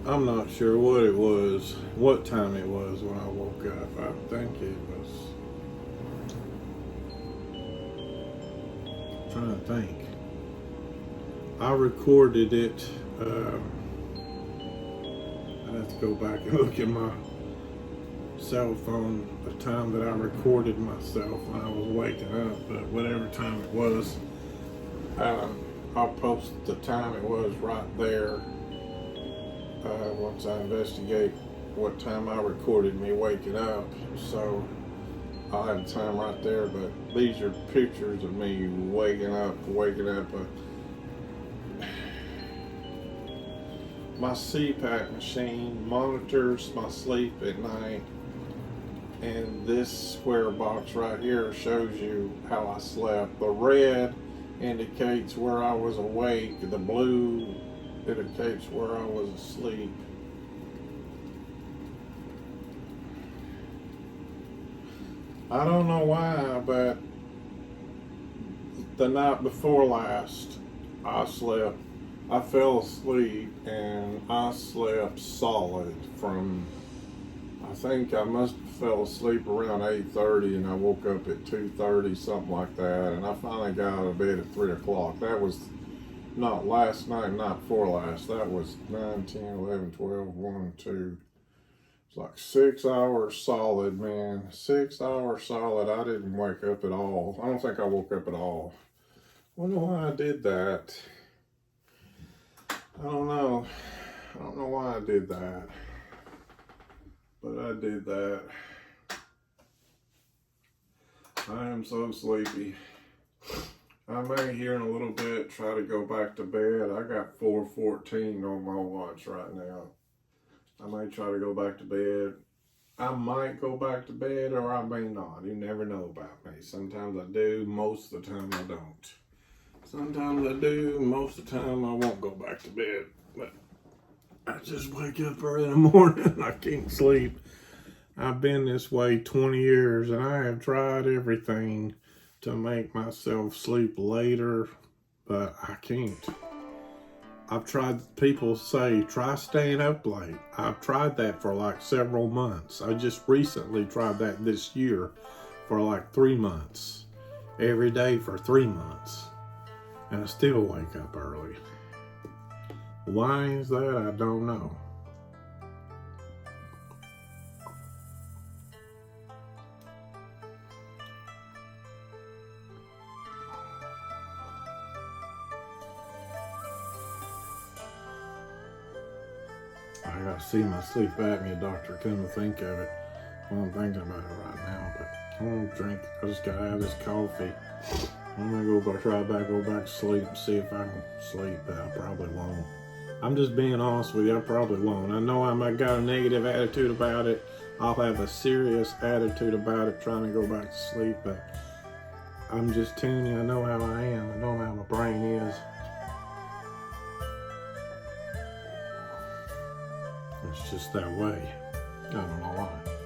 I'm not sure what it was, what time it was when I woke up. I think it was, I'm trying to think. I recorded it. I have to go back and look at my cell phone, the time that I recorded myself when I was waking up, but whatever time it was, I'll post the time it was right there once I investigate what time I recorded me waking up. So I'll have the time right there, but these are pictures of me waking up. My CPAP machine monitors my sleep at night, and this square box right here shows you how I slept. The red indicates where I was awake, the blue indicates where I was asleep. I don't know why, but the night before last, I fell asleep and I slept solid from, I think I must have fell asleep around 8:30 and I woke up at 2:30, something like that. And I finally got out of bed at 3 o'clock. That was not last night, not before last. That was 9, 10, 11, 12, 1, 2. It's like 6 hours solid, man. 6 hours solid. I didn't wake up at all. I don't think I woke up at all. Wonder why I did that. I don't know. I don't know why I did that. But I did that. I am so sleepy. I may here in a little bit try to go back to bed. I got 4:14 on my watch right now. I may try to go back to bed. I might go back to bed or I may not. You never know about me. Sometimes I do, most of the time I don't. Sometimes I do, most of the time I won't go back to bed. But I just wake up early in the morning. I can't sleep. I've been this way 20 years and I have tried everything to make myself sleep later, but I can't. I've tried, people say, try staying up late. I've tried that for like several months. I just recently tried that this year for like 3 months. Every day for 3 months. And I still wake up early. Why is that? I don't know. I gotta see my sleep apnea doctor, come to think of it. Well, I'm thinking about it right now, but I won't drink. I just gotta have this coffee. I'm gonna go back to sleep and see if I can sleep, but I probably won't. I'm just being honest with you, I probably won't. I know I might got a negative attitude about it. I'll have a serious attitude about it, trying to go back to sleep, but I'm just telling you, I know how I am. I know how my brain is. It's just that way. I don't know why.